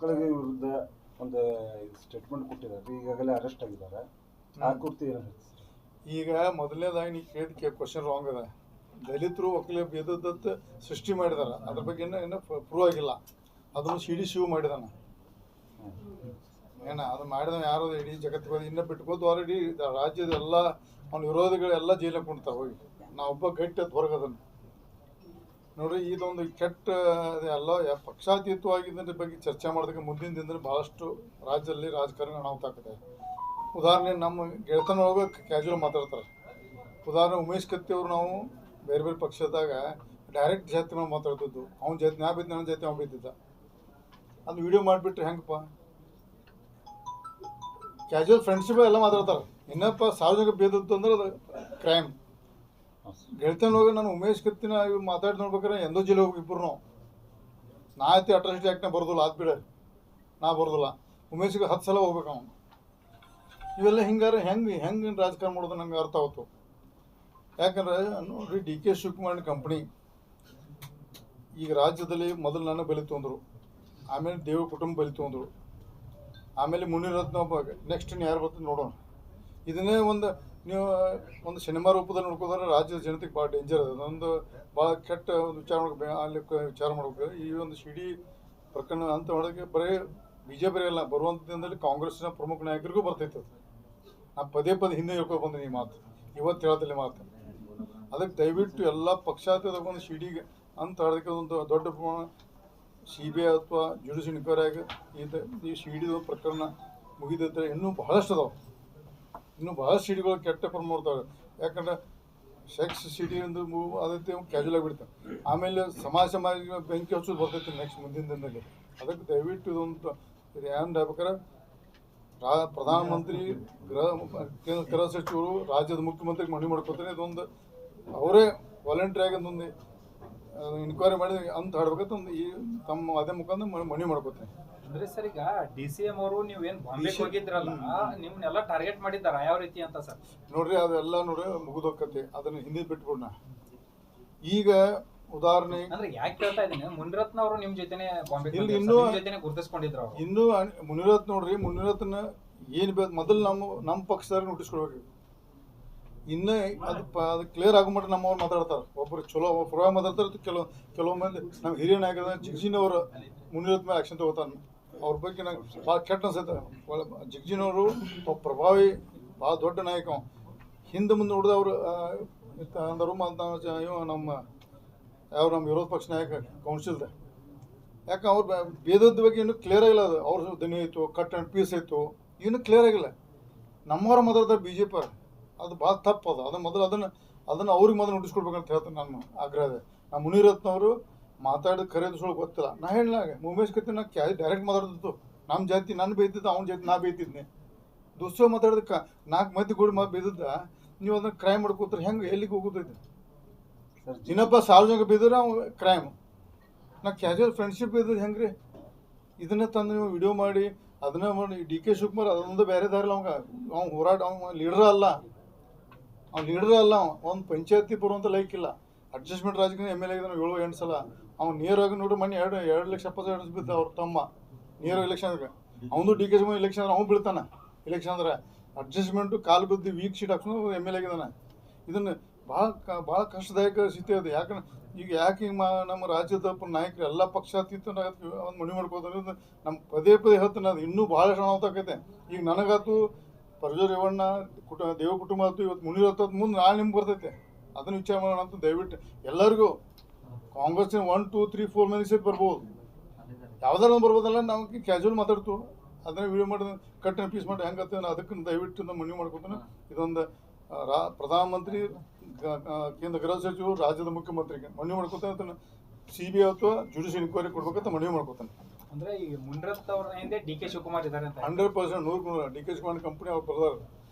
ಒಕ್ಕಲಿಗೆ ವಿರುದ್ಧ ಒಂದು ಸ್ಟೇಟ್ಮೆಂಟ್ ಕೊಟ್ಟಿದ್ದಾರೆ, ಈಗಾಗಲೇ ಅರೆಸ್ಟ್ ಆಗಿದ್ದಾರೆ. ಆ ಕುರಿತು ಏನು ಹೇಳ್ತೀವಿ? ಈಗ ಮೊದಲನೇದಾಗಿ ನೀವು ಕೇಳಿದ ಕ್ವಶನ್ ರಾಂಗ್ ಅದ. ದಲಿತರು ಒಕ್ಕಲಿಗ ಭೇದದತ್ತ ಸೃಷ್ಟಿ ಮಾಡಿದಾರೆ, ಅದ್ರ ಬಗ್ಗೆ ಇನ್ನೂ ಪ್ರೂವ್ ಆಗಿಲ್ಲ. ಅದನ್ನು ಸಿಡಿ ಶಿವ ಮಾಡಿದಾನ ಅದು ಮಾಡಿದ ಯಾರು ಇಡೀ ಜಗತ್ತಿಗೆ ಇನ್ನೂ ಬಿಟ್ಕೋದು ಆಲ್ರೆಡಿ ರಾಜ್ಯದ ಎಲ್ಲ ಅವ್ನ ವಿರೋಧಿಗಳೆಲ್ಲ ಜೈಲಿಗೆ ಕುಣ್ತಾವೆ ಹೋಗಿ. ನಾವೊಬ್ಬ ಗಟ್ಟಿ ಅದು ಹೊರಗದನ್ನು ನೋಡ್ರಿ. ಇದೊಂದು ಕೆಟ್ಟ ಎಲ್ಲ ಪಕ್ಷಾತೀತವಾಗಿದ್ದ ಬಗ್ಗೆ ಚರ್ಚೆ ಮಾಡೋದಕ್ಕೆ ಮುಂದಿನ ದಿನದಲ್ಲಿ ಭಾಳಷ್ಟು ರಾಜ್ಯದಲ್ಲಿ ರಾಜಕಾರಣ ಅನಾಹುತ ಆಗ್ತದೆ. ಉದಾಹರಣೆ ನಮ್ಮ ಗೆಳೆತನೊಳಗೆ ಕ್ಯಾಜುವಲ್ ಮಾತಾಡ್ತಾರೆ. ಉದಾಹರಣೆ ಉಮೇಶ್ ಕತ್ತಿ ಅವರು ನಾವು ಬೇರೆ ಬೇರೆ ಪಕ್ಷದಾಗ ಡೈರೆಕ್ಟ್ ಜಾತಿ ನಾವು ಮಾತಾಡ್ತಿದ್ದು, ಅವ್ನ ಜಾತಿ ನಾ ಬಿದ್ದು ನನ್ನ ಜಾತಿ ಅವ್ನು ಬಿದ್ದಿದ್ದ. ಅದು ವಿಡಿಯೋ ಮಾಡಿಬಿಟ್ರೆ ಹೆಂಗಪ್ಪ? ಕ್ಯಾಜುವಲ್ ಫ್ರೆಂಡ್ಶಿಪ್ ಎಲ್ಲ ಮಾತಾಡ್ತಾರೆ. ಇನ್ನಪ್ಪ ಸಾರ್ವಜನಿಕ ಭೇದದ್ದು ಅಂದ್ರೆ ಅದು ಕ್ರೈಮ್. ಗೆಳೆತನೊಳಗೆ ನಾನು ಉಮೇಶ್ ಕತ್ತಿನ ಮಾತಾಡಿ ನೋಡ್ಬೇಕಾರೆ ಎಂದೋ ಜಿಲ್ಲೆ ಹೋಗಿ ಇಬ್ಬರು ನಾವು. ನಾ ಐತಿ ಅಟ್ರಾಸಿಟಿ ಆ್ಯಕ್ಟ್ನ ಬರೋದಿಲ್ಲ, ಅದು ಬಿಡ ನಾ ಬರೋದಿಲ್ಲ. ಉಮೇಶ್ಗೆ 10 ಸಲ ಹೋಗ್ಬೇಕು ಅವನು. ಇವೆಲ್ಲ ಹಿಂಗಾರೆ ಹೆಂಗೆ ರಾಜಕಾರಣ ಮಾಡೋದು ನಂಗೆ ಅರ್ಥ ಆಯ್ತು. ಯಾಕಂದ್ರೆ ನೋಡ್ರಿ, ಡಿ ಕೆ ಶಿವಕುಮಾರ್ ಕಂಪ್ನಿ ಈಗ ರಾಜ್ಯದಲ್ಲಿ ಮೊದಲು ನನ್ನ ಬಲಿ ತೊಂದರು, ಆಮೇಲೆ ದೇವ್ರ ಕುಟುಂಬ ಬಲಿ ತೊಂದರು, ಆಮೇಲೆ ಮುನಿರತ್ನ ಒಬ್ಬ. ನೆಕ್ಸ್ಟ್ ಯಾರು ಬರ್ತದೆ ನೋಡೋಣ. ಇದನ್ನೇ ನೀವು ಒಂದು ಸಿನಿಮಾ ರೂಪದಲ್ಲಿ ನೋಡ್ಕೋದ್ರೆ ರಾಜ್ಯದ ಜನತೆಗೆ ಭಾಳ ಡೇಂಜರ್ ಅದ. ಒಂದು ಭಾಳ ಕೆಟ್ಟ ಒಂದು ವಿಚಾರ ವಿಚಾರ ಮಾಡ್ಬೇಕು. ಈ ಒಂದು ಸಿಡಿ ಪ್ರಕರಣ ಅಂತ ಮಾಡೋದಕ್ಕೆ ಬರೀ BJP ಅಲ್ಲ, ಬರುವಂಥ ದಿನದಲ್ಲಿ ಕಾಂಗ್ರೆಸ್ನ ಪ್ರಮುಖ ನಾಯಕರಿಗೂ ಬರ್ತೈತೆ. ನಾ ಪದೇ ಹಿಂದೆ ಹೇಳ್ಕೊಂಡು ಬಂದೀನಿ ಈ ಮಾತು, ಇವತ್ತು ಹೇಳ್ತಿಲ್ಲ ಮಾತು. ಅದಕ್ಕೆ ದಯವಿಟ್ಟು ಎಲ್ಲ ಪಕ್ಷಾತೀತ ಒಂದು ಸಿಡಿಗೆ ಅಂತ ಹೇಳೋದಕ್ಕೆ ಒಂದು ದೊಡ್ಡ ಪ್ರಮಾಣ CBI ಅಥವಾ ಜುಡಿಷಿಯಲ್ ಇನ್ಕ್ವೈರಿ ಆಗಿ ಈ ಸಿಡಿದ ಪ್ರಕರಣ ಮುಗಿದಿದ್ದರೆ ಇನ್ನೂ ಬಹಳಷ್ಟು ಅದಾವೆ. ಇನ್ನೂ ಬಹಳಷ್ಟು ಸಿಡಿಗಳು ಕೆಟ್ಟ ಮಾಡ್ತಾವೆ. ಯಾಕಂದ್ರೆ ಸೆಕ್ಸ್ ಸಿಡಿ ಒಂದು ಅದೈತೆ ಕ್ಯಾಜುವಲ್ ಆಗಿಬಿಡ್ತಾವೆ. ಆಮೇಲೆ ಸಮಾಜ ಬೆಂಕಿ ಹಚ್ಚೋದು ಬರ್ತೈತೆ ನೆಕ್ಸ್ಟ್ ಮುಂದಿನ ದಿನದಲ್ಲಿ. ಅದಕ್ಕೆ ದಯವಿಟ್ಟು ಇದೊಂದು ಇದು ಏನು ಆಗ್ಬೇಕಾರೆ ಪ್ರಧಾನಮಂತ್ರಿ ಕೇಂದ್ರ ಗೃಹ ಸಚಿವರು ರಾಜ್ಯದ ಮುಖ್ಯಮಂತ್ರಿಗೆ ಮನವಿ ಮಾಡ್ಕೊತಾರೆ. ಇದೊಂದು ಅವರೇ ವಾಲಂಟ್ರಿ ಆಗಿ ಒಂದು ಇನ್ಕ್ವೈರಿ ಮಾಡಿ ಅಂತ ಹೇಳ್ಬೇಕಂತ ಒಂದು ಈ ತಮ್ಮ ಅದೇ ಮುಖಾಂತರ ಮನವಿ ಮಾಡ್ಕೋತೀನಿ. ಅಂದ್ರೆ ಸರ್, ಈಗ DCM ಅವರು ನೀವೇನು ಬಾಂಬೆಗೆ ಹೋಗಿದ್ರಲ್ಲ, ನಿಮ್ನೆಲ್ಲ ಟಾರ್ಗೆಟ್ ಮಾಡಿದ್ದಾರ ಯಾವ ರೀತಿ ಅಂತ ಸರ್? ನೋಡ್ರಿ, ಅದೆಲ್ಲ ನೋಡ್ರಿ ಮುಗಿದೋಕತ್ತೆ. ಅದನ್ನ ಹಿಂದೆ ಬಿಟ್ಬಿಡೋಣ. ಈಗ ಉದಾಹರಣೆ ಅಂದ್ರೆ ಯಾಕೆ ಕೇಳ್ತಾ ಇದ್ದೀನಿ, ಮುನಿರತ್ನ ಅವರು ನಿಮ್ ಜೊತೆನೆ ಬಾಂಬೆ ಜೊತೆನೆ ಗುರುತಿಸ್ಕೊಂಡಿದ್ರು. ಇನ್ನು ಮುನಿರತ್ನ ನೋಡ್ರಿ, ಮುನಿರತ್ನ ಏನ್ ಬೇಕು ಮೊದಲು ನಮ್ಮ ಪಕ್ಷದವ್ರಿಗೆ ನೋಟಿಸ್ ಕೊಡ್ಬೇಕು. ಇನ್ನೂ ಅದು ಕ್ಲಿಯರ್ ಆಗೋ ನಮ್ಮವ್ರು ಮಾತಾಡ್ತಾರೆ. ಒಬ್ಬರು ಚಲೋ ಪುರಾವ ಮಾತಾಡ್ತಾರೆ, ಕೆಲವು ಮಂದಿ ನಮ್ಮ ಹಿರಿಯ ನಾಯಕರ ಜಿಗ್ಜಿನವರು ಮುನಿರತ್ನ ಮೇಲೆ ಆಕ್ಷನ್ ತಗೋತಾನೆ. ಅವ್ರ ಬಗ್ಗೆ ನಂಗೆ ಭಾಳ ಕೆಟ್ಟ ಅನ್ಸುತ್ತೆ. ಜಿಗ್ಜಿನವರು ಪ್ರಭಾವಿ, ಭಾಳ ದೊಡ್ಡ ನಾಯಕ. ಹಿಂದೆ ಮುಂದೆ ನೋಡಿದ ಅವರು ಅಂದರು ನಮ್ಮ ವಿರೋಧ ಪಕ್ಷ ನಾಯಕ ಕೌನ್ಸಿಲ್ದ. ಯಾಕೆ ಅವ್ರು ಭೇದದ ಬಗ್ಗೆ ಇನ್ನೂ ಕ್ಲಿಯರ್ ಆಗಿಲ್ಲ. ಅದು ಅವ್ರ ದನಿ ಆಯಿತು, ಕಟ್ ಆ್ಯಂಡ್ ಪೀಸ್ ಆಯಿತು, ಇನ್ನೂ ಕ್ಲಿಯರ್ ಆಗಿಲ್ಲ. ನಮ್ಮವ್ರ ಮಾತಾಡ್ತಾರೆ BJP. ಅದು ಭಾಳ ತಪ್ಪು. ಅದು ಮೊದಲು ಅದನ್ನು ಅವ್ರಿಗೆ ಮೊದಲು ನೋಟಿಸ್ ಕೊಡ್ಬೇಕಂತ ಹೇಳ್ತೀನಿ. ನಾನು ಆಗ್ರಹ ಇದೆ. ನಮ್ಮ ಮುನಿರತ್ನವರು ಮಾತಾಡಿದ ಖರೀದು ಸುಳ್ಳು ಗೊತ್ತಿಲ್ಲ. ನಾ ಹೇಳಿದಾಗ ಉಮೇಶ್ ಕತ್ತಿ ನಾ ಡೈರೆಕ್ಟ್ ಮಾತಾಡ್ತಿತ್ತು. ನಮ್ಮ ಜಾತಿ ನಾನು ಬೈತಿದ್ದ, ಅವ್ನ ಜಾತಿ ನಾ ಬೈತಿದ್ನೆ. ದುಸ್ಸೋ ಮಾತಾಡೋದಕ್ಕೆ 4 ಮಂದಿ ಕೂಡ ಬೈದಿದ್ದ. ನೀವು ಅದನ್ನು ಕ್ರೈಮ್ ಮಾಡ್ಕೋತಾರೆ, ಹೆಂಗೆ ಎಲ್ಲಿಗೆ ಹೋಗೋದೈತೆ? ಇನ್ನೊಬ್ಬ ಸಾರ್ವಜನಿಕ ಬೈದ್ರೆ ಅವ್ನು ಕ್ರೈಮ್. ನಾ ಕ್ಯಾಜುವಲ್ ಫ್ರೆಂಡ್ಶಿಪ್ ಇದ್ದದ್ದು ಹೆಂಗೆ ರೀ? ಇದನ್ನೇ ತಂದು ನೀವು ವಿಡಿಯೋ ಮಾಡಿ ಅದನ್ನೇ ಮಾಡಿ. DK ಶಿವಕುಮಾರ್ ಅದೊಂದು ಬೇರೆ ದಾರಿಲ್ಲ. ಅವ್ನು ಹೋರಾಟ, ಅವ್ನು ಲೀಡರ್ ಅಲ್ಲ. ಒಂದು ಪಂಚಾಯತಿ ಬರುವಂಥ ಲೈಕ್ ಇಲ್ಲ. ಅಡ್ಜಸ್ಟ್ಮೆಂಟ್ ರಾಜಕೀಯ MLA ಆಗಿದ್ದಾನೆ 7-8 ಸಲ. ಅವ್ನು ನೇರವಾಗಿ ನೋಡಿ ಮನೆ 2,70,000 ಬಿದ್ದ ಅವ್ರ ತಮ್ಮ ನೇರ ಎಲೆಕ್ಷನ್ಗೆ. ಅವನು DK ಶಿವಕುಮಾರ್ ಎಲೆಕ್ಷನ್ ಅವ್ನು ಬೀಳ್ತಾನೆ. ಎಲೆಕ್ಷನ್ ಅಂದ್ರೆ ಅಡ್ಜಸ್ಟ್ಮೆಂಟು ಕಾಲು ಬಿದ್ದು ವೀಕ್ ಸೀಟ್ ಹಾಕ್ಸ್ಕೊಂಡು MLA ಆಗಿದ್ದಾನೆ. ಇದನ್ನು ಭಾಳ ಕಷ್ಟದಾಯಕ ಸ್ಥಿತಿ ಅದು. ಯಾಕೆ ನಮ್ಮ ರಾಜ್ಯದ ನಾಯಕರು ಎಲ್ಲ ಪಕ್ಷಾತೀತ ಒಂದು ಮನವಿ ಮಾಡ್ಕೋತಾರೆ. ನಮ್ಮ ಪದೇ ಹೇಳ್ತಾನೆ. ಅದು ಇನ್ನೂ ಭಾಳಷ್ಟು ಅನಾಹುತ. ಈಗ ನನಗಾತು, ಪರಜೋರ್ ರೇವಣ್ಣ ದೇವ ಕುಟುಂಬ ಆಯ್ತು, ಇವತ್ತು ಮುನಿರತ್ನ ಮುಂದೆ ನಾಳೆ ನಿಮ್ಗೆ ಬರ್ತೈತೆ. ಅದನ್ನು ವಿಚಾರ ಮಾಡೋಣ ಅಂತ ದಯವಿಟ್ಟು ಎಲ್ಲರಿಗೂ. ಕಾಂಗ್ರೆಸ್ಸಿನ 1, 2, 3, 4 ಮಂದಿ ಸೇರಿ ಬರ್ಬೋದು, ಯಾವ್ದಾರು ಬರ್ಬೋದಲ್ಲ. ನಾವು ಕ್ಯಾಜುವಲ್ ಮಾತಾಡ್ತು, ಅದನ್ನ ವಿಡಿಯೋ ಮಾಡಿದ ಕಟ್ ಆ್ಯಂಡ್ ಪೀಸ್ ಮಾಡಿ ಹೆಂಗತ್ತೆ. ಅದಕ್ಕೆ ದಯವಿಟ್ಟು ಮನವಿ ಮಾಡ್ಕೊತಾನೆ. ಇದೊಂದು ಪ್ರಧಾನಮಂತ್ರಿ, ಕೇಂದ್ರ ಗೃಹ ಸಚಿವರು, ರಾಜ್ಯದ ಮುಖ್ಯಮಂತ್ರಿಗೆ ಮನವಿ ಮಾಡ್ಕೊತಾನೆ. CBI ಅಥವಾ ಜುಡಿಷಿಯಲ್ ಇನ್ಕ್ವೈರಿ ಕೊಡ್ಬೇಕಂತ ಮನವಿ ಮಾಡ್ಕೊತಾನೆ. ಅಂದ್ರೆ ಈ ಮುನಿರತ್ನ ಅವ್ರ ಹಿಂದೆ DK ಶಿವಕುಮಾರ್ ಇದ್ದಾರೆ ಅಂತ 100% 100% DK ಶಿವಕುಮಾರ್ ಕಂಪನಿ ಅವ್ರು ಬರ್ದಾರೆ.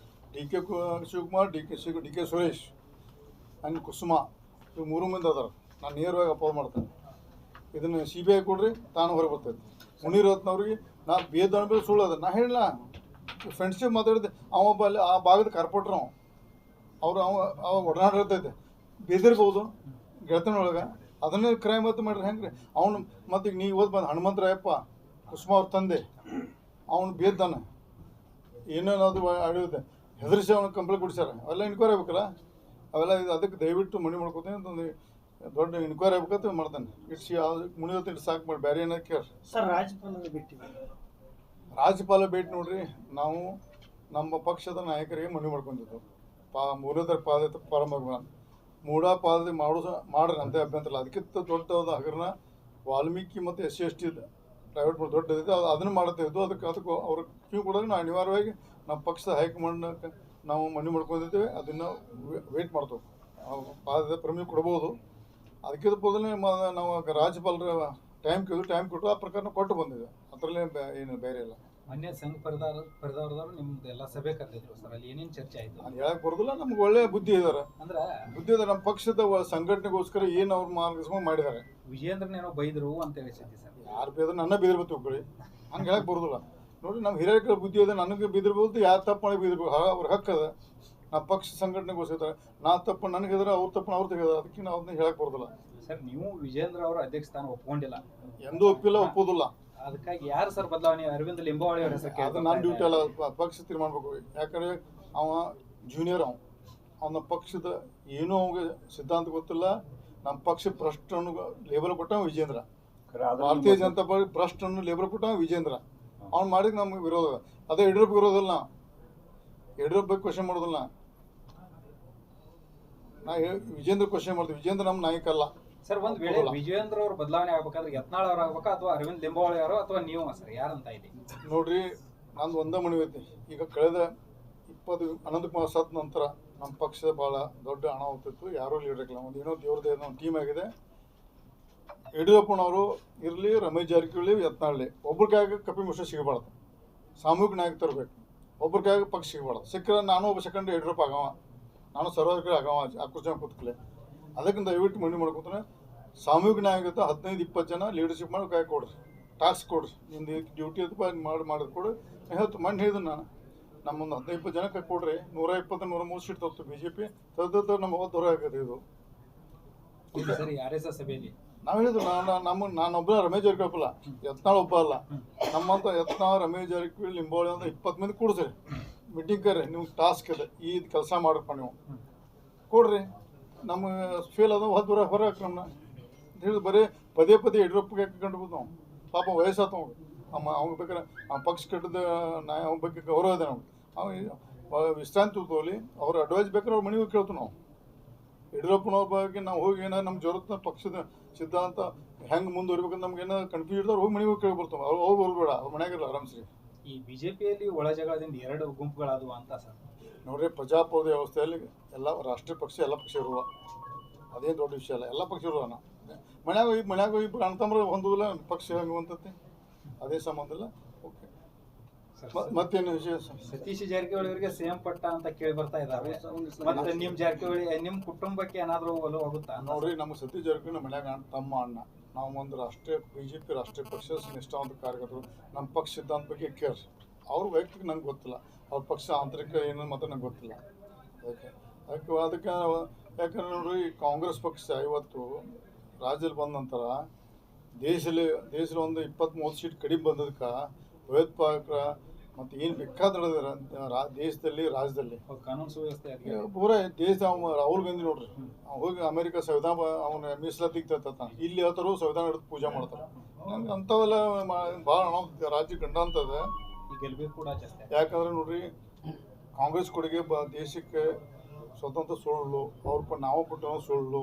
DK Shivakumar, DK Suresh and Kusuma, ಇವು 3 ಮಂದಿ ಅದಾರ. ನಾನು ನೇರವಾಗಿ ಅಪೋಸ್ ಮಾಡ್ತೇನೆ. ಇದನ್ನು CBI ಕೊಡ್ರಿ, ತಾನು ಹೊರಗೆ ಬರ್ತೈತೆ. ಮುನಿರತ್ನವ್ರಿಗೆ ನಾ ಭೇದ ಅನ್ಬೇಕು ಸುಳ್ಳು ಅದ. ನಾ ಹೇಳಿಲ್ಲ, ಫ್ರೆಂಡ್ಶಿಪ್ ಮಾತಾಡಿದೆ. ಅವೊಬ್ಬ ಅಲ್ಲಿ ಆ ಭಾಗದ ಕಾರ್ಪೊರೇಟ್ರ್ ಅವ ಒಡನಾಟ ಇರ್ತೈತೆ, ಬೇದಿರ್ಬೋದು ಗೆಳತನೊಳಗೆ. ಅದನ್ನೇ ಕ್ರೈಮ್ ಅಂತ ಮಾಡ್ರಿ ಹೆಂಗೆ ರೀ? ಅವ್ನು ಮತ್ತೆ ಈಗ ನೀವು ಓದ್ ಬಂದು ಹನುಮಂತರಾಯಪ್ಪ ಕುಸುಮ ಅವ್ರ ತಂದೆ ಅವನು ಬೇದ್ದಾನ ಏನೇನು ಅದು ಅಡಿಯುತ್ತೆ ಹೆದರಿಸಿ ಅವನು ಕಂಪ್ಲೇಂಟ್ ಕೊಡಿಸ್ಯಾರ ಅವೆಲ್ಲ ಇನ್ಕ್ವೈರಿ ಆಗ್ಬೇಕಲ್ಲ ಅವೆಲ್ಲ ಇದು ಅದಕ್ಕೆ ದಯವಿಟ್ಟು ಮಣಿ ಮಾಡ್ಕೋತೀನಿ ಅಂತಂದು ದೊಡ್ಡ ಇನ್ಕ್ವೈರಿ ಆಗ್ಬೇಕಂತ ಮಾಡ್ತಾನೆ ಇಟ್ಸಿ ಮುನಿವತ್ತು ಇಟ್ಟು ಸಾಕು ಮಾಡಿ ಬೇರೆ ಏನಾದ್ರು ಕೇಳಿ ಸರ್ ರಾಜ್ಯಪಾಲರ ಭೇಟಿ ರಾಜ್ಯಪಾಲ ಭೇಟಿ ನೋಡ್ರಿ ನಾವು ನಮ್ಮ ಪಕ್ಷದ ನಾಯಕರಿಗೆ ಮನವಿ ಮಾಡ್ಕೊಂಡಿದ್ದು ಮೂಲಧರ ಪಾದತೆ ಪ್ರಾರಂಭ ಮೂಢ ಪಾದತೆ ಮಾಡ್ರಿ ಅಂತ ಅಭ್ಯಂತರ ಇಲ್ಲ ಅದಕ್ಕಿಂತ ದೊಡ್ಡದಾದ ಹಗರಣ ವಾಲ್ಮೀಕಿ ಮತ್ತು SC/ST ಪ್ರೈವೇಟ್ ದೊಡ್ಡದಿದೆ ಅದನ್ನು ಮಾಡ್ತಾ ಇದ್ದು ಅದಕ್ಕೆ ಅವ್ರ ಕ್ಯೂ ಕೂಡ ನಾವು ಅನಿವಾರ್ಯವಾಗಿ ನಮ್ಮ ಪಕ್ಷದ ಹೈಕಮಾಂಡ್ ನಾವು ಮನವಿ ಮಾಡ್ಕೊಂಡಿದ್ದೇವೆ ಅದನ್ನು ವೇಟ್ ಮಾಡ್ತೇವೆ ಪಾದದ ಪ್ರಮೇಯ ಕೊಡ್ಬೋದು ಅದಕ್ಕಿಂತ ಮೊದಲೇ ನಾವು ರಾಜ್ಯಪಾಲರ ಟೈಮ್ ಕೊಟ್ಟು ಆ ಪ್ರಕಾರ ಕೊಟ್ಟು ಬಂದಿದೆ ಅದರಲ್ಲೇ ಏನು ಬೇರೆ ಇಲ್ಲ. ಮೊನ್ನೆ ಸಂಘ ಪರಿವಾರದವರು ನಿಮ್ದು ಎಲ್ಲ ಸಭೆ ಕರೆದಿದ್ರು ಸರ್, ಅಲ್ಲಿ ಏನೇನು ಚರ್ಚೆ ಆಯ್ತು? ನಾನು ಹೇಳಕ್ ಬರೋದಿಲ್ಲ, ನಮ್ಗೆ ಒಳ್ಳೆ ಬುದ್ಧಿ ಇದ್ದಾರೆ, ಅಂದ್ರೆ ನಮ್ಮ ಪಕ್ಷದ ಸಂಘಟನೆಗೋಸ್ಕರ ಏನು ಅವ್ರು ಮಾರ್ಗದರ್ಶನ ಮಾಡಿದ್ದಾರೆ. ವಿಜೇಂದ್ರನೇನೋ ಬೈದ್ರು ಅಂತ ಹೇಳಿ ಸುದ್ದಿ ಸರ್. ಯಾರು ಬೇದ್ರೆ ನನ್ನ ಬಿದಿರ್ಬೇಕು ತಿಳ್ಕೊಳ್ಳಿ, ಹಂಗೆ ಹೇಳಕ್ ಬರೋದಿಲ್ಲ. ನೋಡಿ ನಮ್ಮ ಹಿರಿಯರ ಬುದ್ಧಿ ಇದೆ, ನನಗೆ ಬಿದಿರ್ಬೋದು, ಯಾರು ತಪ್ಪು ಮಾಡಿ ಬಿದಿರ್ಬೇಕು, ಅವ್ರ ಹಕ್ಕದ. ನಮ್ಮ ಪಕ್ಷ ಸಂಘಟನೆಗೋಸ್ಕರ ನಾ ತಪ್ಪು ನನಗಿದ್ರೆ ಅವ್ರ ತಪ್ಪು ಅವ್ರು ತೆಗೆದ, ಅದಕ್ಕೆ ನಾವು ಅದನ್ನ ಹೇಳಕ್ ಬರೋದಿಲ್ಲ. ಸರ್ ನೀವು ವಿಜೇಂದ್ರ ಅವರ ಅಧ್ಯಕ್ಷ ಸ್ಥಾನ ಒಪ್ಕೊಂಡಿಲ್ಲ, ಎಂದೂ ಒಪ್ಪಿಲ್ಲ, ಒಪ್ಪೋದಿಲ್ಲ. ಅದಕ್ಕಾಗಿ ಯಾರು ಸರ್ ಬದಲಾವಣೆ? ಅರವಿಂದ್ ಲಿಂಬಾವಳಿ ಅವರ ಹೆಸರು ಅದು ನನ್ನ ಡ್ಯೂಟಿ ಅಲ್ಲ, ಪಕ್ಷ ತೀರ್ಮಾನ ಮಾಡಬೇಕು. ಯಾಕಂದ್ರೆ ಅವ ಜೂನಿಯರ್, ಅವನ ಪಕ್ಷದ ಏನೂ ಅವಾಗ ಸಿದ್ಧಾಂತ ಗೊತ್ತಿಲ್ಲ. ನಮ್ಮ ಪಕ್ಷ ಭ್ರಷ್ಟನ್ನು ಲೇಬಲ್ ಕೊಟ್ಟ ವಿಜೇಂದ್ರ, ಭಾರತೀಯ ಜನತಾ ಪಾರ್ಟಿ ಭ್ರಷ್ಟನ್ನು ಲೇಬಲ್ ಕೊಟ್ಟ ವಿಜೇಂದ್ರ. ಅವ್ನು ಮಾಡಿದ್ರೆ ನಮ್ಗೆ ವಿರೋಧ. ಅದೇ ಯಡಿಯೂರಪ್ಪ ವಿರೋಧಲ್ಲ, ಯಡಿಯೂರಪ್ಪ ಬಗ್ಗೆ ಕ್ವಶನ್ ಮಾಡೋದಿಲ್ಲ. ನಾ ವಿಜೇಂದ್ರ ಕ್ವಶನ್ ಮಾಡ್ತೀವಿ. ವಿಜೇಂದ್ರ ನಮ್ಮ ನಾಯಕ ಅಲ್ಲ ಸರ್. ಒಂದ್ ವೇಳೆ ವಿಜೇಂದ್ರ ಅವ್ರ ಬದಲಾವಣೆ ಆಗ್ಬೇಕಾದ್ರೆ ಯತ್ನಾಳ್ ಅವ್ರ ಆಗ್ಬೇಕಾ ಅಥವಾ ಅರವಿಂದ್ ಲಿಂಬಾವಳಿ ಅವರು ಅಥವಾ ನೀವು ಸರ್ ಯಾರಂತ ಇಲ್ಲಿ? ನೋಡ್ರಿ, ನಂದು ಒಂದೇ ಮನವಿ ಐತಿ. ಈಗ ಕಳೆದ 20 ಅನಂತಕುಮಾರ್ ಸತ್ ನಂತರ ನಮ್ಮ ಪಕ್ಷದ ಭಾಳ ದೊಡ್ಡ ಹಣ ಹೋಗ್ತಿತ್ತು, ಯಾರೂ ಲೀಡರ್ ಇಲ್ಲ. ಒಂದು ಏನೋ ದೇವ್ರದೇ ಒಂದು ಟೀಮ್ ಆಗಿದೆ. ಯಡಿಯೂರಪ್ಪನವರು ಇರಲಿ, ರಮೇಶ್ ಜಾರಕಿಹೊಳಿ, ಯತ್ನಾಳ್ಳಿ, ಒಬ್ರಿಗಾಗ ಕಪಿ ಮಿಶ್ರ ಸಿಗಬಾರ್ದು. ಸಾಮೂಹಿಕ ನಾಯಕ ತರಬೇಕು, ಒಬ್ರಿಗಾಗ ಪಕ್ಷ ಸಿಗಬಾರ್ದು. ಸಿಕ್ಕರೆ ನಾನು ಒಬ್ಬ ಸೆಕೆಂಡ್ ಯಡಿಯೂರಪ್ಪ ಆಗವ, ನಾನು ಸರ್ವಾಧಿಕಾರಿ ಆಗವ, ಆಕೃಷ್ಣ ಕೂತ್ಕಲೆ. ಅದಕ್ಕೆ ದಯವಿಟ್ಟು ಮನವಿ ಮಾಡ್ಕೊತಾನೆ, ಸಾಮೂಹಿಕ ನಾಯಕತ್ವ 15-20 ಜನ ಲೀಡರ್ಶಿಪ್ ಮಾಡಿ ಕೈ ಕೊಡ್ರಿ, ಟಾಸ್ಕ್ ಕೊಡ್ರಿ, ನಿಮ್ದು ಡ್ಯೂಟಿ ಮಾಡಿದ್ ಕೊಡ್ರಿ. ಹೇಳ್ತು ಮಣ್ಣು ಹೇಳಿದ್ರು ನಾನು, ನಮ್ಮೊಂದು 15-20 ಜನ ಕೈ ಕೊಡ್ರಿ, 120-130 ಸೀಟ್ ತರ್ತು BJP ತದ ನಮ್ಮ ಹೊರ ಆಗತ್ತೆ. ಇದು ಸರಿ RSS ಸಭೆಯಲ್ಲಿ ನಾವು ಹೇಳಿದ್ರು, ನಾನು ಒಬ್ಬ ರಮೇಶ್ ಜಾರಕಿಹೊಳಿ ಯತ್ನಾಳ್ ಒಬ್ಬ ಅಲ್ಲ, ನಮ್ಮಂತ ಯತ್ನಾಳ್, ರಮೇಶ್ ಜಾರಕಿಹೊಳಿ, ಲಿಂಬಾವಳಿ ಅಂತ 20 ಮಂದಿ ಕೂಡ್ಸ್ರಿ, ಮೀಟಿಂಗ್ ಕರ್ರಿ, ನಿಮ್ಗೆ ಟಾಸ್ಕ್ ಇದೆ, ಈ ಕೆಲಸ ಮಾಡಪ್ಪ ನೀವು ಕೊಡ್ರಿ. ನಮ್ಮ ಫೇಲ್ ಅದ ಹೊರ ನಮ್ಮನ್ನ ಹೇಳಿ ಬರೀ ಪದೇ ಯಡಿಯೂರಪ್ಪಗೆ ಕಂಡುಬೋದು. ನಾವು ಪಾಪ ವಯಸ್ಸಾತ ಅವ್ಗೆ ಬೇಕಾದ್ರೆ ಆ ಪಕ್ಷ ಕಟ್ಟದ ಅವ್ನ ಬಗ್ಗೆ ಗೌರವ ಇದೆ ನಮ್ಗೆ. ಅವ್ನು ವಿಶ್ರಾಂತಿ ತಗೋಲಿ, ಅವ್ರ ಅಡ್ವೈಸ್ ಬೇಕಾದ್ರೆ ಅವ್ರ ಮನೆಗೆ ಕೇಳ್ತೀವಿ ನಾವು. ಯಡಿಯೂರಪ್ಪನವ್ರ ಬಗ್ಗೆ ನಾವು ಹೋಗಿ ಏನಾದ್ರು ನಮ್ಮ ಜೊತೆ ಪಕ್ಷದ ಸಿದ್ಧಾಂತ ಹೆಂಗೆ ಮುಂದುವರಿಬೇಕಂತ ನಮ್ಗೆ ಏನಾದ್ರು ಕನ್ಫ್ಯೂಸ್ ಇರ್ತಾರೆ, ಹೋಗಿ ಮನೆಗೆ ಕೇಳಿ ಬರ್ತಾವೆ. ಅವ್ರು ಬರ್ಬೇಡ, ಅವ್ರ ಮನೆಯಾಗಿರಲ್ಲ ಆರಾಮ್ಸ್ರಿ. ಈ ಬಿಜೆಪಿಯಲ್ಲಿ ಒಳ ಜಗಳದಿಂದ 2 ಗುಂಪುಗಳಾದವು ಅಂತ ಸರ್. ನೋಡ್ರಿ, ಪ್ರಜಾಪ್ರಭುತ್ವ ವ್ಯವಸ್ಥೆಯಲ್ಲಿ ಎಲ್ಲ ರಾಷ್ಟ್ರೀಯ ಪಕ್ಷ ಎಲ್ಲ ಪಕ್ಷ ಇರುವ, ಅದೇನು ದೊಡ್ಡ ವಿಷಯ ಅಲ್ಲ. ಎಲ್ಲ ಪಕ್ಷ ಇರುವ ಮನ್ಯಾಗ ಇಬ್ಬರು ಅಣ್ತಂಬ್ರ ಹೊಂದುದಿಲ್ಲ, ಪಕ್ಷ ಹಂಗುವಂತತೆ ಅದೇ ಸಂಬಂಧ ಇಲ್ಲ. ಓಕೆ, ಮತ್ತೇನು ವಿಷಯ? ಸತೀಶ್ ಜಾರಕಿಹೊಳಿ ಅವರಿಗೆ ಸೇಮ್ ಪಟ್ಟ ಅಂತ ಕೇಳಿ ಬರ್ತಾ ಇದ್ದಾರೆ. ಮತ್ತೆ ನಿಮ್ ಜಾರಕಿಹೊಳಿ ನಿಮ್ ಕುಟುಂಬಕ್ಕೆ ಏನಾದ್ರು ಒಲವು ಆಗುತ್ತಾ? ನೋಡ್ರಿ, ನಮ್ಮ ಸತೀಶ್ ಜಾರಕಿಹೊಳಿ ನಮ್ಮ ಮನ್ಯಾಗ ತಮ್ಮ ಅಣ್ಣ. ನಾವು ಒಂದು BJP ರಾಷ್ಟ್ರೀಯ ಪಕ್ಷ ನಿಷ್ಠಾವಂತ ಕಾರ್ಯಕರ್ತರು. ನಮ್ಮ ಪಕ್ಷ ಸಿದ್ಧಾಂತ ಬಗ್ಗೆ ಕೇಳಿ, ಅವ್ರ ವೈಯಕ್ತಿಕ ನಂಗೆ ಗೊತ್ತಿಲ್ಲ, ಅವ್ರ ಪಕ್ಷ ಆಂತರಿಕ ಏನು ಮಾತ್ರ ನಂಗೆ ಗೊತ್ತಿಲ್ಲ. ಅದಕ್ಕೆ ಯಾಕಂದ್ರೆ ನೋಡ್ರಿ, ಕಾಂಗ್ರೆಸ್ ಪಕ್ಷ ಇವತ್ತು ರಾಜ್ಯದಲ್ಲಿ ಬಂದ ನಂತರ ದೇಶದಲ್ಲಿ ಒಂದು 20-30 ಸೀಟ್ ಕಡಿಮೆ ಬಂದದಕ್ಕೆ ಭಯೋತ್ಪಾದಕರ ಮತ್ತು ಏನು ಬೇಕಾದ್ರೆ ದೇಶದಲ್ಲಿ, ರಾಜ್ಯದಲ್ಲಿ ಕಾನೂನು ಸುವ್ಯವಸ್ಥೆ ಪೂರ ದೇಶ. ರಾಹುಲ್ ಗಾಂಧಿ ನೋಡ್ರಿ, ಹೋಗಿ ಅಮೆರಿಕ ಸಂವಿಧಾನ ಅವನ ಮೀಸಲಾತಿಗೆ ತರ್ತಾನ, ಇಲ್ಲಿ ಹೇಳ್ತಾರೋ ಸಂವಿಧಾನ ಹಿಡಿದು ಪೂಜೆ ಮಾಡ್ತಾರೆ. ನಂಗೆ ಅಂಥವೆಲ್ಲ ಭಾಳ ರಾಜ್ಯ ಗಂಡಾಂತದ ಗೆಲ್ಬೇಕು ಕೂಡ ಜಾಸ್ತಿ. ಯಾಕಂದ್ರೆ ನೋಡ್ರಿ, ಕಾಂಗ್ರೆಸ್ ಕೊಡುಗೆ ದೇಶಕ್ಕೆ ಸ್ವತಂತ್ರ ಸುಳ್ಳು, ಅವ್ರ ನಾವು ಕೊಟ್ಟ ಸುಳ್ಳು.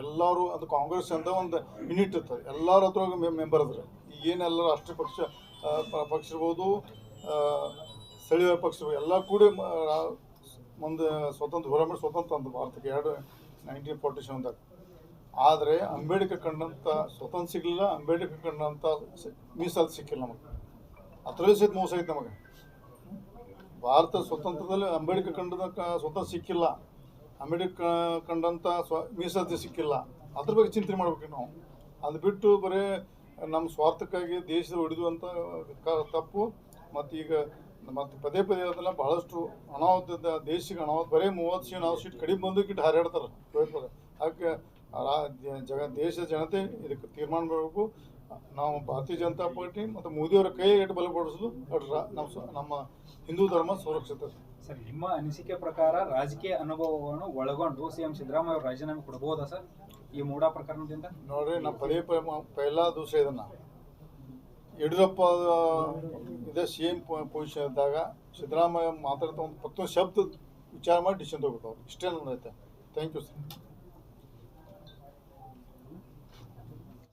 ಎಲ್ಲರೂ ಅದು ಕಾಂಗ್ರೆಸ್ ಅಂತ ಒಂದು ಯೂನಿಟ್ ಇರ್ತದೆ, ಎಲ್ಲರ ಹತ್ರ ಮೆಂಬರ್ ಅದ್ರ. ಈಗೇನೆಲ್ಲ ರಾಷ್ಟ್ರೀಯ ಪಕ್ಷ ಇರ್ಬೋದು, ಸ್ಥಳೀಯ ಪಕ್ಷ ಎಲ್ಲ ಕೂಡಿ ಮುಂದೆ ಸ್ವತಂತ್ರ ಹೋರಾಟ ಸ್ವತಂತ್ರ ಅಂತ ಭಾರತಕ್ಕೆ 1947ದಾಗ. ಆದರೆ ಅಂಬೇಡ್ಕರ್ ಕಂಡಂಥ ಸ್ವತಂತ್ರ ಸಿಗಲಿಲ್ಲ, ಅಂಬೇಡ್ಕರ್ ಕಂಡಂಥ ಮೀಸಲಾತಿ ಸಿಕ್ಕಿಲ್ಲ ನಮಗೆ. ಅದರಲ್ಲಿ ಸಹಿತ ಮೋಸ ಐತೆ ನಮಗೆ. ಭಾರತ ಸ್ವತಂತ್ರದಲ್ಲಿ ಅಂಬೇಡ್ಕರ್ ಕಂಡದ ಸ್ವತಂತ್ರ ಸಿಕ್ಕಿಲ್ಲ, ಅಂಬೇಡ್ಕರ್ ಕಂಡಂಥ ಮೀಸಲಾತಿ ಸಿಕ್ಕಿಲ್ಲ. ಅದ್ರ ಬಗ್ಗೆ ಚಿಂತನೆ ಮಾಡ್ಬೇಕು ನಾವು. ಅದು ಬಿಟ್ಟು ಬರೀ ನಮ್ಮ ಸ್ವಾರ್ಥಕ್ಕಾಗಿ ದೇಶದಲ್ಲಿ ಹೊಡೆದುವಂಥ ತಪ್ಪು. ಮತ್ತು ಈಗ ಪದೇ ಅದೆಲ್ಲ ಬಹಳಷ್ಟು ಅನಾಹುತ, ದೇಶಕ್ಕೆ ಅನಾಹುತ. ಬರೀ 30 ಸೀಟ್ 40 ಸೀಟ್ ಕಡಿಮೆ ಬಂದಕ್ಕಿಟ್ಟು ಹಾರಾಡ್ತಾರೆ. ಅದಕ್ಕೆ ದೇಶದ ಜನತೆ ಇದಕ್ಕೆ ತೀರ್ಮಾನ ಮಾಡಬೇಕು. ನಾವು ಭಾರತೀಯ ಜನತಾ ಪಾರ್ಟಿ ಮತ್ತು ಮೋದಿಯವರ ಕೈಗೆ ಬಲಪಡಿಸೋದು ನಮ್ಮ ಹಿಂದೂ ಧರ್ಮ ಸುರಕ್ಷಿತ. ಸರ್, ನಿಮ್ಮ ಅನಿಸಿಕೆ ಪ್ರಕಾರ ರಾಜಕೀಯ ಅನುಭವವನ್ನು ಒಳಗೊಂಡು ಸಿಎಂ ಸಿದ್ದರಾಮಯ್ಯ ಅವರು ರಾಜೀನಾಮೆ ಕೊಡಬಹುದಾ ಸರ್ ಈ ಮೂಡಾ ಪ್ರಕರಣದಿಂದ? ನೋಡ್ರಿ, ನಾ ಪೈಲಾ ದಿವಸ ಇದನ್ನ ಯಡಿಯೂರಪ್ಪ ಇದೇ CM ಪೊಸಿಷನ್ ಇದ್ದಾಗ ಸಿದ್ದರಾಮಯ್ಯ ಮಾತಾಡ್ತಾ ಒಂದು 10 ಶಬ್ದ ವಿಚಾರ ಮಾಡಿ ಡಿಸಿಷನ್ ತಗೋತಾವ್ರು. ಇಷ್ಟೇ ನನ್ನ ಐತೆ. Thank you sir.